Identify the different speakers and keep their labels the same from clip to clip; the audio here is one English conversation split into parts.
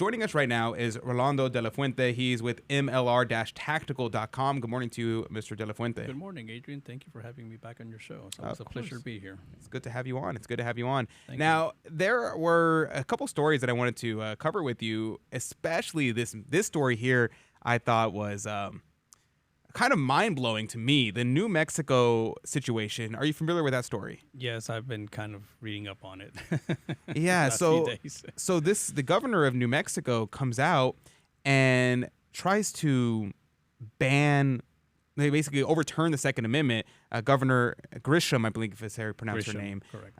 Speaker 1: Joining us right now is Rolando De La Fuente. He's with MLR-tactical.com. Good morning to you, Mr. De La Fuente.
Speaker 2: Good morning, Adrian. Thank you for having me back on your show. It's a pleasure to be here.
Speaker 1: It's good to have you on.
Speaker 2: Thank
Speaker 1: Now,
Speaker 2: you.
Speaker 1: there were a couple stories that I wanted to cover with you, especially this story here I thought was kind of mind-blowing to me. The New Mexico situation. Are you familiar with that story?
Speaker 2: Yes, I've been kind of reading up on it.
Speaker 1: Yeah,
Speaker 2: last few days.
Speaker 1: the governor of New Mexico comes out and tries to they basically overturn the Second Amendment. Governor Grisham, I believe is how you pronounce her name.
Speaker 2: Correct.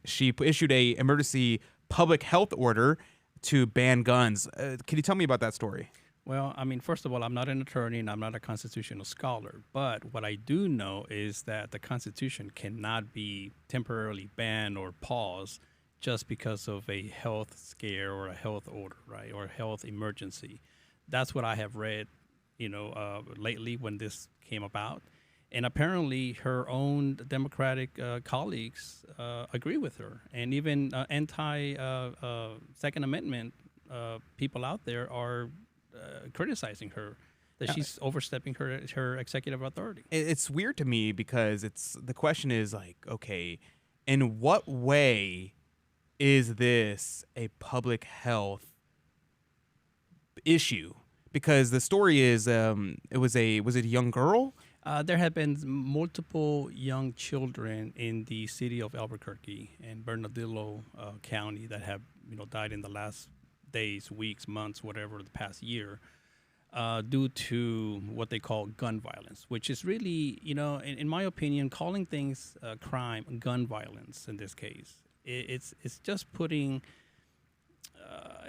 Speaker 1: She issued a emergency public health order to ban guns. Can you tell me about that story?
Speaker 2: Well, I mean, first of all, I'm not an attorney and I'm not a constitutional scholar, but what I do know is that the Constitution cannot be temporarily banned or paused just because of a health scare or a health order, right, or a health emergency. That's what I have read, lately when this came about. And apparently her own Democratic colleagues agree with her. And even anti-Second Amendment people out there are criticizing her, that she's overstepping her executive authority.
Speaker 1: It's weird to me because the question is like, okay, in what way is this a public health issue? Because the story is, was it a young girl?
Speaker 2: There have been multiple young children in the city of Albuquerque and Bernardillo County that have, died in the last days, weeks, months, whatever, the past year, due to what they call gun violence, which is really, in my opinion, calling things crime, gun violence in this case. It's just putting,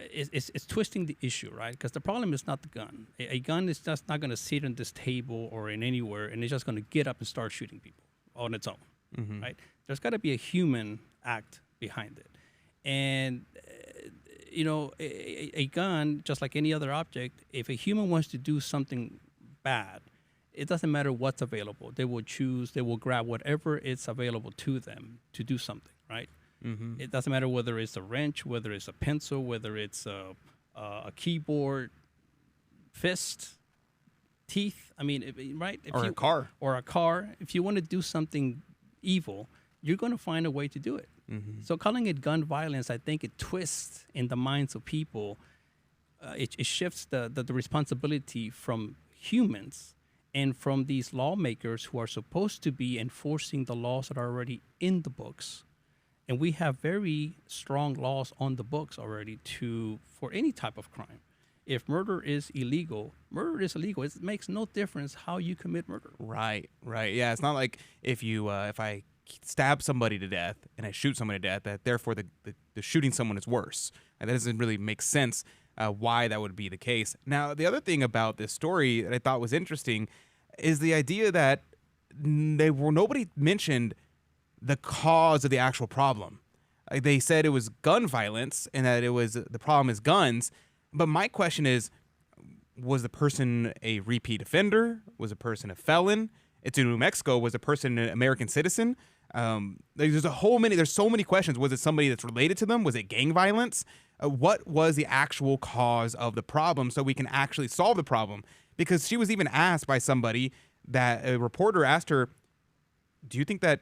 Speaker 2: it's twisting the issue, right? Because the problem is not the gun. A gun is just not going to sit on this table or in anywhere, and it's just going to get up and start shooting people on its own, right? There's got to be a human act behind it. And a gun, just like any other object, if a human wants to do something bad, it doesn't matter what's available. They will grab whatever is available to them to do something, right? Mm-hmm. It doesn't matter whether it's a wrench, whether it's a pencil, whether it's a keyboard, fist, teeth. I mean, right?
Speaker 1: A car.
Speaker 2: Or a car. If you want to do something evil, you're going to find a way to do it. Mm-hmm. So calling it gun violence, I think it twists in the minds of people. It shifts the responsibility from humans and from these lawmakers who are supposed to be enforcing the laws that are already in the books. And we have very strong laws on the books already for any type of crime. If murder is illegal, murder is illegal. It makes no difference how you commit murder.
Speaker 1: Right. Yeah, it's not like if I stab somebody to death and I shoot somebody to death, that therefore the shooting someone is worse. And that doesn't really make sense why that would be the case. Now, the other thing about this story that I thought was interesting is the idea that nobody mentioned the cause of the actual problem. They said it was gun violence and that the problem is guns. But my question is, was the person a repeat offender? Was the person a felon? It's in New Mexico. Was the person an American citizen? There's so many questions. Was it somebody that's related to them? Was it gang violence? What was the actual cause of the problem so we can actually solve the problem? Because she was even asked by somebody, that a reporter asked her, do you think that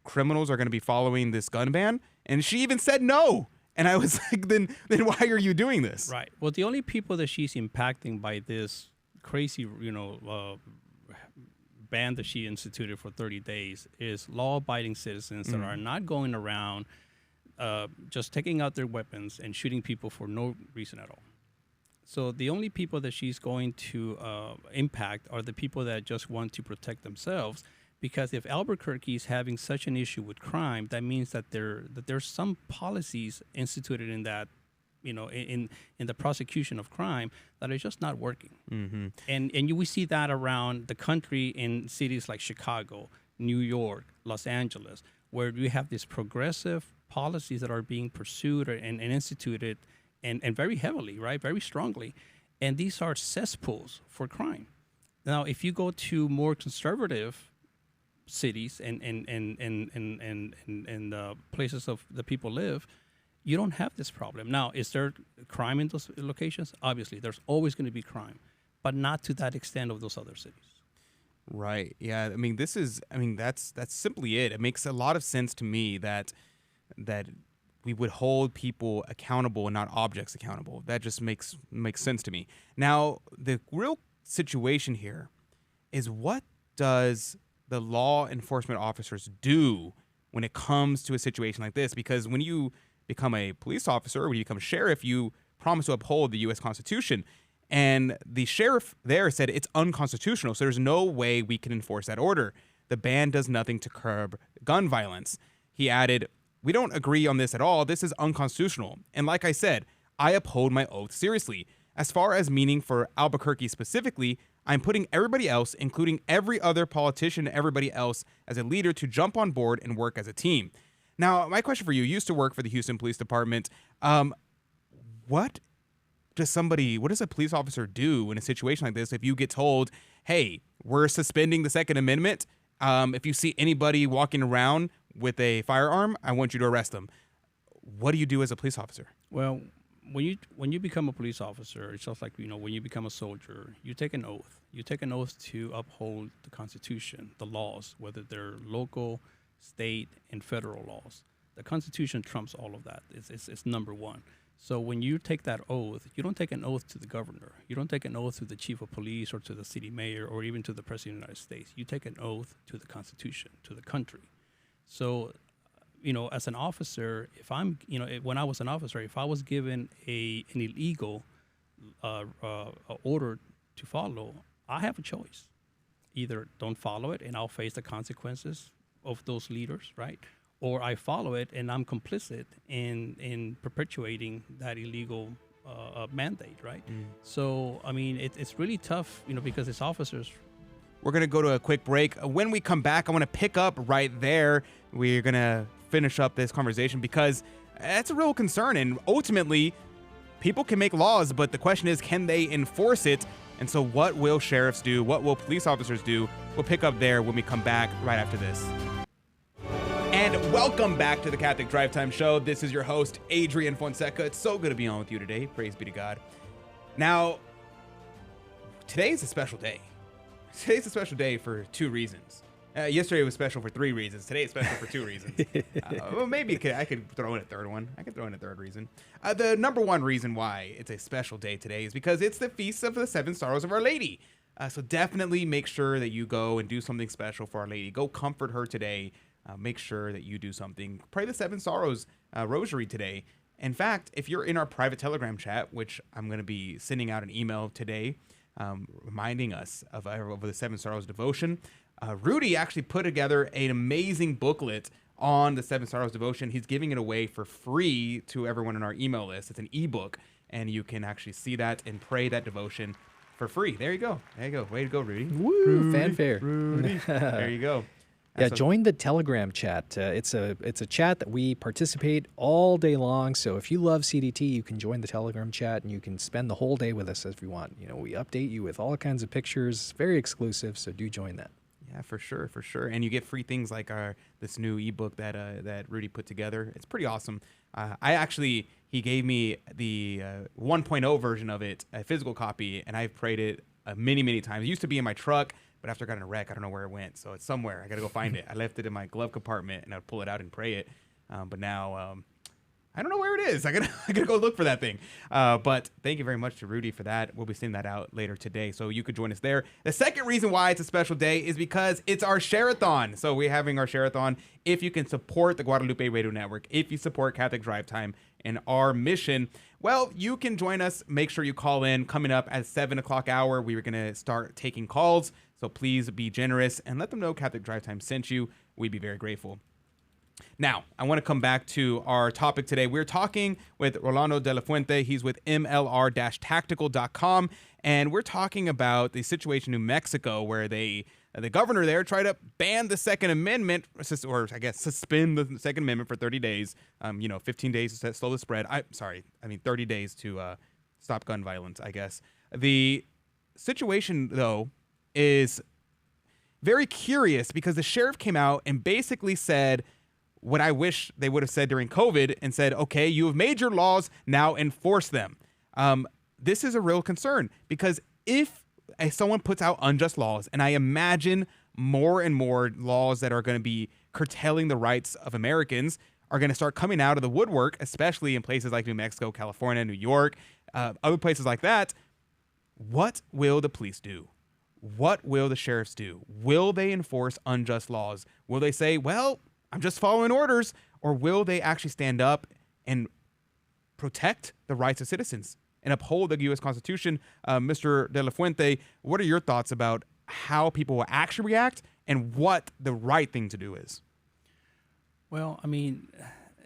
Speaker 1: criminals are going to be following this gun ban? And she even said no. And I was like, then why are you doing this?
Speaker 2: Right. Well, the only people that she's impacting by this crazy, ban that she instituted for 30 days is law-abiding citizens that are not going around just taking out their weapons and shooting people for no reason at all. So the only people that she's going to impact are the people that just want to protect themselves. Because if Albuquerque is having such an issue with crime, that means that there's some policies instituted in that, in the prosecution of crime that are just not working. Mm-hmm. And we see that around the country in cities like Chicago, New York, Los Angeles, where we have these progressive policies that are being pursued and instituted and very heavily, right, very strongly. And these are cesspools for crime. Now, if you go to more conservative cities and places of the people live, you don't have this problem. Now, is there crime in those locations? Obviously, there's always going to be crime, but not to that extent of those other cities.
Speaker 1: Right. Yeah. I mean, that's simply it. It makes a lot of sense to me that we would hold people accountable and not objects accountable. That just makes sense to me. Now, the real situation here is, what does the law enforcement officers do when it comes to a situation like this? Because when you become a police officer, when you become a sheriff, you promise to uphold the U.S. Constitution. And the sheriff there said it's unconstitutional, so there's no way we can enforce that order. The ban does nothing to curb gun violence. He added, "We don't agree on this at all. This is unconstitutional. And like I said, I uphold my oath seriously. As far as meaning for Albuquerque specifically, I'm putting everybody else, including every other politician and everybody else, as a leader to jump on board and work as a team." Now, my question for you used to work for the Houston Police Department. What does a police officer do in a situation like this if you get told, hey, we're suspending the Second Amendment? If you see anybody walking around with a firearm, I want you to arrest them. What do you do as a police officer?
Speaker 2: Well, when you become a police officer, it's just like, when you become a soldier, you take an oath. You take an oath to uphold the Constitution, the laws, whether they're local, state, and federal laws. The Constitution trumps all of that. It's number one. So when you take that oath, you don't take an oath to the governor. You don't take an oath to the chief of police or to the city mayor or even to the president of the United States. You take an oath to the Constitution, to the country. So, as an officer, when I was an officer, if I was given an illegal order to follow, I have a choice. Either don't follow it and I'll face the consequences of those leaders, right? Or I follow it and I'm complicit in perpetuating that illegal mandate, right? So, I mean, it's really tough, because it's officers.
Speaker 1: We're going to go to a quick break. When we come back, I want to pick up right there. We're going to finish up this conversation because that's a real concern. And ultimately, people can make laws, but the question is, can they enforce it? And so what will sheriffs do? What will police officers do? We'll pick up there when we come back right after this. And welcome back to the Catholic Drive Time Show. This is your host, Adrian Fonseca. It's so good to be on with you today. Praise be to God. Now, today's a special day. Today's a special day for two reasons. Yesterday was special for three reasons. Today is special for two reasons. Well, maybe I could throw in a third one. I could throw in a third reason. The number one reason why it's a special day today is because it's the Feast of the Seven Sorrows of Our Lady. So definitely make sure that you go and do something special for Our Lady. Go comfort her today. Make sure that you do something. Pray the Seven Sorrows Rosary today. In fact, if you're in our private Telegram chat, which I'm going to be sending out an email today, reminding us of the Seven Sorrows devotion, Rudy actually put together an amazing booklet on the Seven Sorrows devotion. He's giving it away for free to everyone on our email list. It's an ebook, and you can actually see that and pray that devotion for free. There you go. There you go. Way to go, Rudy.
Speaker 3: Woo! Rudy, fanfare.
Speaker 1: Rudy. There you go.
Speaker 3: Yeah, join the Telegram chat. It's a chat that we participate all day long. So if you love CDT, you can join the Telegram chat and you can spend the whole day with us if you want. We update you with all kinds of pictures. It's very exclusive, so do join that.
Speaker 1: Yeah, for sure. And you get free things like this new ebook that Rudy put together. It's pretty awesome. He gave me the 1.0 version of it, a physical copy, and I've prayed it many, many times. It used to be in my truck, but after I got in a wreck, I don't know where it went. So it's somewhere. I got to go find it. I left it in my glove compartment, and I'd pull it out and pray it. But now I don't know where it is. I gotta go look for that thing. But thank you very much to Rudy for that. We'll be sending that out later today, so you could join us there. The second reason why it's a special day is because it's our share-a-thon. So we're having our share-a-thon. If you can support the Guadalupe Radio Network, if you support Catholic Drive Time and our mission, well, you can join us. Make sure you call in. Coming up at 7 o'clock hour, we were going to start taking calls. So please be generous and let them know Catholic Drive Time sent you. We'd be very grateful. Now, I want to come back to our topic today. We're talking with Rolando de la Fuente. He's with MLR-tactical.com, and we're talking about the situation in New Mexico where the governor there tried to ban the Second Amendment, or I guess suspend the Second Amendment for 30 days, 15 days to slow the spread. 30 days to stop gun violence, I guess. The situation, though, is very curious because the sheriff came out and basically said, what I wish they would have said during COVID and said, okay, you have made your laws, now enforce them. This is a real concern because if someone puts out unjust laws, and I imagine more and more laws that are going to be curtailing the rights of Americans are going to start coming out of the woodwork, especially in places like New Mexico, California, New York, other places like that. What will the police do? What will the sheriffs do? Will they enforce unjust laws? Will they say, well, I'm just following orders? Or will they actually stand up and protect the rights of citizens and uphold the U.S. Constitution? Mr. De La Fuente, what are your thoughts about how people will actually react and what the right thing to do is?
Speaker 2: Well, I mean,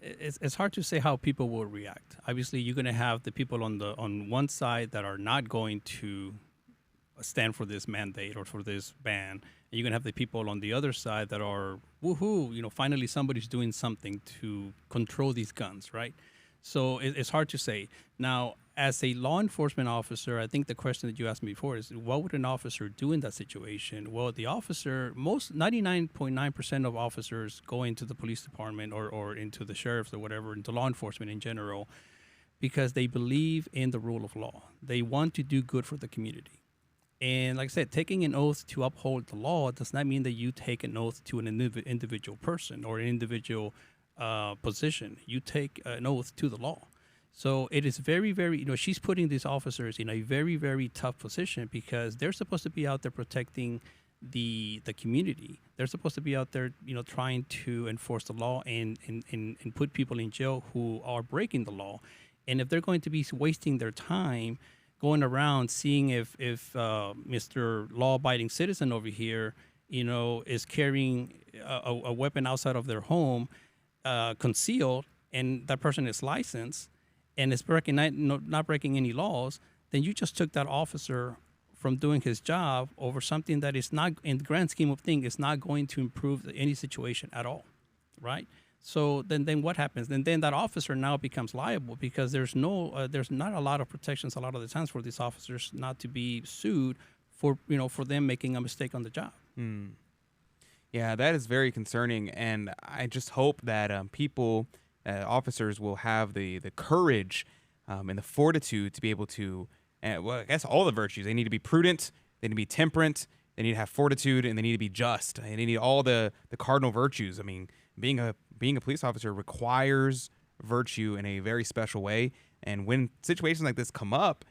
Speaker 2: it's hard to say how people will react. Obviously, you're going to have the people on one side that are not going to stand for this mandate or for this ban, and you're going to have the people on the other side that are, woohoo, finally somebody's doing something to control these guns, right? So it's hard to say. Now, as a law enforcement officer, I think the question that you asked me before is, what would an officer do in that situation? Well, the officer, 99.9% of officers go into the police department or into the sheriffs or whatever, into law enforcement in general, because they believe in the rule of law. They want to do good for the community. And like I said, taking an oath to uphold the law does not mean that you take an oath to an individual person or an individual position. You take an oath to the law. So it is very, very, she's putting these officers in a very, very tough position because they're supposed to be out there protecting the community. They're supposed to be out there, trying to enforce the law and put people in jail who are breaking the law. And if they're going to be wasting their time going around seeing if Mr. Law-abiding citizen over here, is carrying a weapon outside of their home, concealed, and that person is licensed and is not breaking any laws, then you just took that officer from doing his job over something that is not, in the grand scheme of things, is not going to improve any situation at all, right? So then what happens? Then that officer now becomes liable because there's not a lot of protections a lot of the times for these officers not to be sued for them making a mistake on the job.
Speaker 1: Yeah, that is very concerning, and I just hope that officers will have the courage and the fortitude to be able to, I guess all the virtues. They need to be prudent, they need to be temperate, they need to have fortitude, and they need to be just. And they need all the cardinal virtues. I mean, being a police officer requires virtue in a very special way. And when situations like this come up,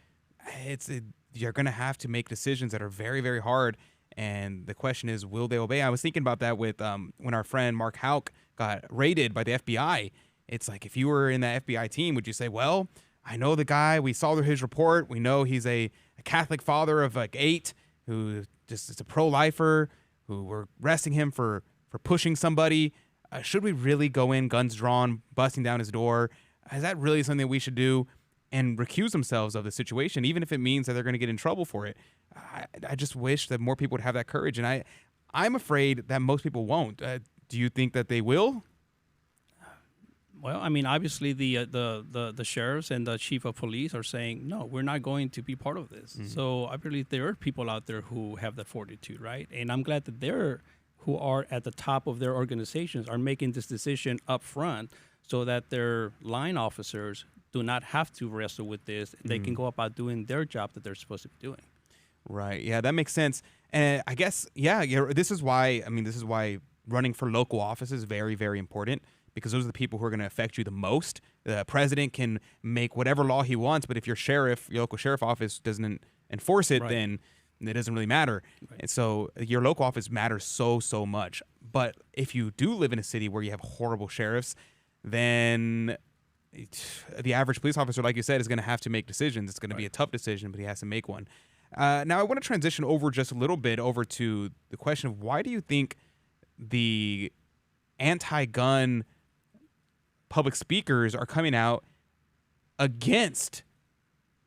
Speaker 1: you're going to have to make decisions that are very, very hard. And the question is, will they obey? I was thinking about that with when our friend Mark Houck got raided by the FBI. It's like, if you were in that FBI team, would you say, well, I know the guy, we saw his report, we know he's a Catholic father of like 8 who just is a pro-lifer, who we're arresting him for pushing somebody. Should we really go in, guns drawn, busting down his door? Is that really something we should do? And recuse themselves of the situation, even if it means that they're going to get in trouble for it. I just wish that more people would have that courage. And I'm afraid that most people won't. Do you think that they will?
Speaker 2: Well, I mean, obviously the sheriffs and the chief of police are saying, no, we're not going to be part of this. Mm-hmm. So I believe there are people out there who have that fortitude, right? And I'm glad that who are at the top of their organizations are making this decision up front so that their line officers do not have to wrestle with this. They can go about doing their job that they're supposed to be doing. Right.
Speaker 1: Yeah, that makes sense. And I guess, this is why running for local office is very, very important, because those are the people who are going to affect you the most. The president can make whatever law he wants, but if your local sheriff office doesn't enforce it, then it doesn't really matter. Right. And so your local office matters so, so much. But if you do live in a city where you have horrible sheriffs, then the average police officer, like you said, is going to have to make decisions. It's going to be a tough decision, but he has to make one. Now, I want to transition over just a little bit over to the question of, why do you think the anti-gun public speakers are coming out against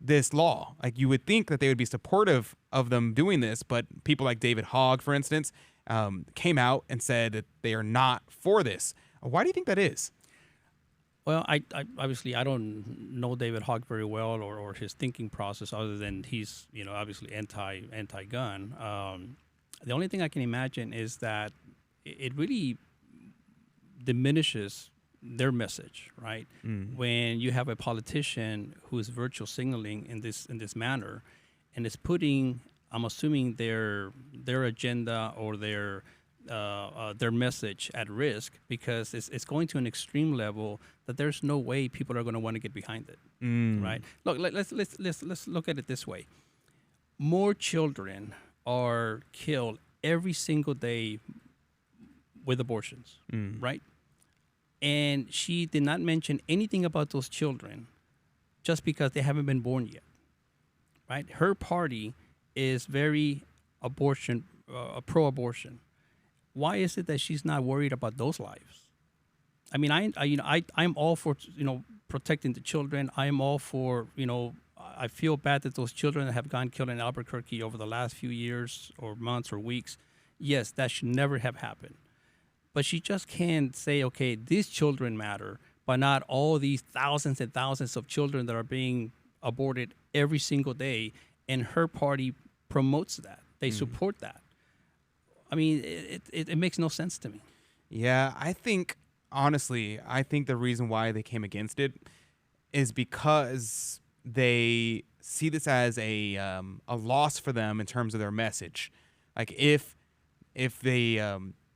Speaker 1: this law? Like, you would think that they would be supportive of them doing this, but people like David Hogg, for instance, came out and said that they are not for this. Why do you think that is?
Speaker 2: Well, I obviously I don't know David Hogg very well or his thinking process, other than he's obviously anti-gun. The only thing I can imagine is that it really diminishes their message, right? When you have a politician who is virtual signaling in this manner, and is putting, I'm assuming their agenda or their message at risk, because it's going to an extreme level that there's no way people are going to want to get behind it, right? Look, let's look at it this way. More children are killed every single day with abortions, right? And she did not mention anything about those children just because they haven't been born yet, right? Her party is very pro-abortion. Why is it that she's not worried about those lives? I mean, I'm all for, protecting the children. I'm all for, I feel bad that those children have gone killed in Albuquerque over the last few years or months or weeks. Yes, that should never have happened. But she just can't say, okay, these children matter, but not all these thousands and thousands of children that are being aborted every single day. And her party promotes that. They support that. I mean, it makes no sense to me.
Speaker 1: Yeah, honestly, I think the reason why they came against it is because they see this as a loss for them in terms of their message. Like if they've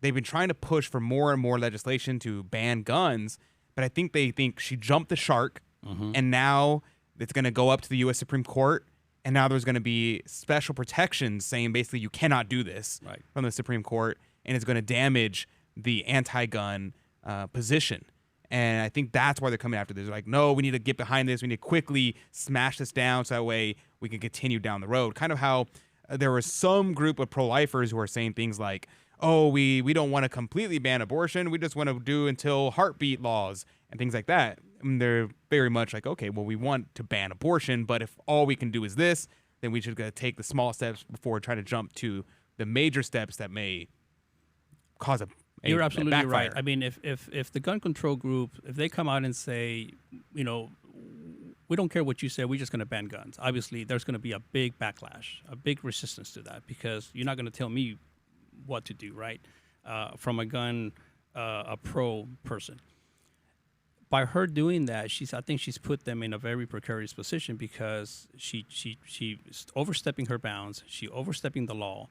Speaker 1: been trying to push for more and more legislation to ban guns, but I think they think she jumped the shark, and now it's going to go up to the U.S. Supreme Court, and now there's going to be special protections saying basically you cannot do this from the Supreme Court, and it's going to damage the anti-gun position. And I think that's why they're coming after this. They're like, no, we need to get behind this. We need to quickly smash this down so that way we can continue down the road. Kind of how there was some group of pro-lifers who are saying things like, oh, we don't want to completely ban abortion. We just want to do until heartbeat laws and things like that. And they're very much like, okay, well, we want to ban abortion, but if all we can do is this, then we should take the small steps before trying to jump to the major steps that may cause a
Speaker 2: You're absolutely
Speaker 1: backfire.
Speaker 2: right. I mean, if the gun control group, if they come out and say, we don't care what you say, we're just going to ban guns, obviously there's going to be a big backlash, a big resistance to that, because you're not going to tell me what to do, right? From a pro person. By her doing that, I think she's put them in a very precarious position, because she's overstepping her bounds, she overstepping the law,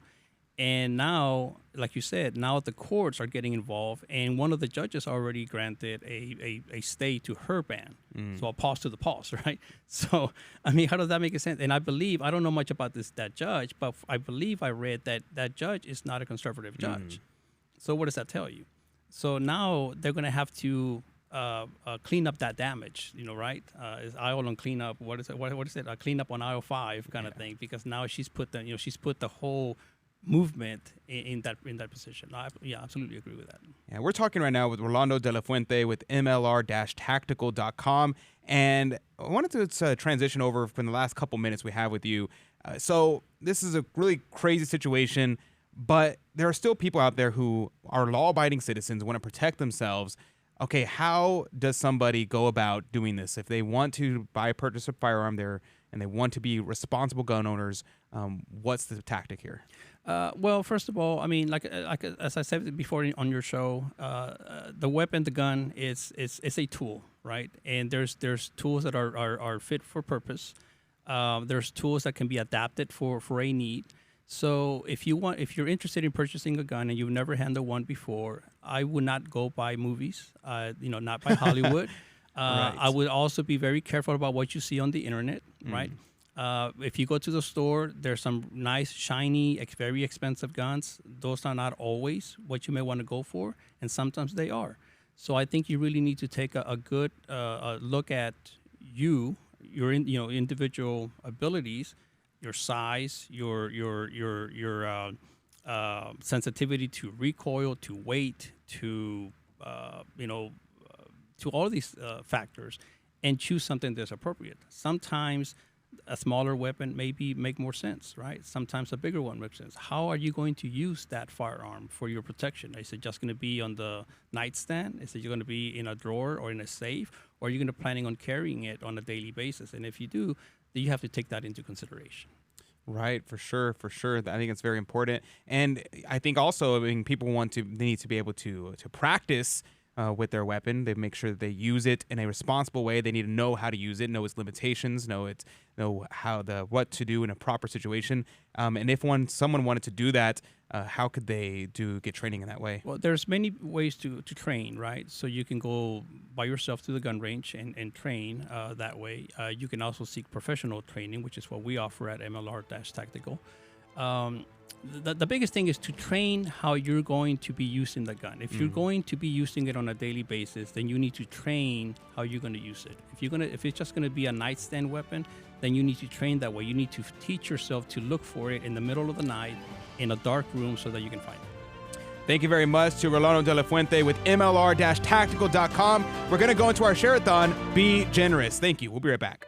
Speaker 2: and now, like you said, now the courts are getting involved, and one of the judges already granted a stay to her ban. So a pause to the pause, right? So, I mean, how does that make sense? And I don't know much about that judge, but I believe I read that judge is not a conservative judge. So what does that tell you? So now they're going to have to clean up that damage, right? Is aisle on cleanup? What is it? What is it? A cleanup on aisle 5 kind of thing, because now she's put the whole movement in that position. I absolutely agree with that.
Speaker 1: Yeah, we're talking right now with Rolando De La Fuente with MLR-tactical.com, and I wanted to transition over from the last couple minutes we have with you. So this is a really crazy situation, but there are still people out there who are law-abiding citizens, want to protect themselves. Okay, how does somebody go about doing this? If they want to purchase a firearm there and they want to be responsible gun owners, what's the tactic here?
Speaker 2: Well, first of all, I mean, like as I said before on your show, the weapon, the gun, it's a tool, right? And there's tools that are fit for purpose. There's tools that can be adapted for a need. So if you're interested in purchasing a gun and you've never handled one before, I would not go by movies, not by Hollywood.
Speaker 1: Right.
Speaker 2: I would also be very careful about what you see on the internet, right? If you go to the store, there's some nice, shiny, very expensive guns. Those are not always what you may want to go for, and sometimes they are. So I think you really need to take a good look at your individual abilities, your size, your sensitivity to recoil, to weight, to all these factors, and choose something that's appropriate. Sometimes a smaller weapon make more sense, right? Sometimes a bigger one makes sense. How are you going to use that firearm for your protection? Is it just going to be on the nightstand? Is it going to be in a drawer or in a safe? Or are you going to planning on carrying it on a daily basis? And if you do, then you have to take that into consideration.
Speaker 1: Right, for sure. I think it's very important. And I think also, people need to be able to practice with their weapon. They make sure that they use it in a responsible way. They need to know how to use it, know its limitations, know what to do in a proper situation. And if someone wanted to do that, how could they get training in that way?
Speaker 2: Well, there's many ways to train, right? So you can go by yourself to the gun range and train that way. You can also seek professional training, which is what we offer at MLR-Tactical. The biggest thing is to train how you're going to be using the gun. If you're going to be using it on a daily basis, then you need to train how you're going to use it. If it's just going to be a nightstand weapon, then you need to train that way. You need to teach yourself to look for it in the middle of the night in a dark room so that you can find it.
Speaker 1: Thank you very much to Rolando De La Fuente with MLR-Tactical.com. We're going to go into our share-a-thon. Be generous. Thank you. We'll be right back.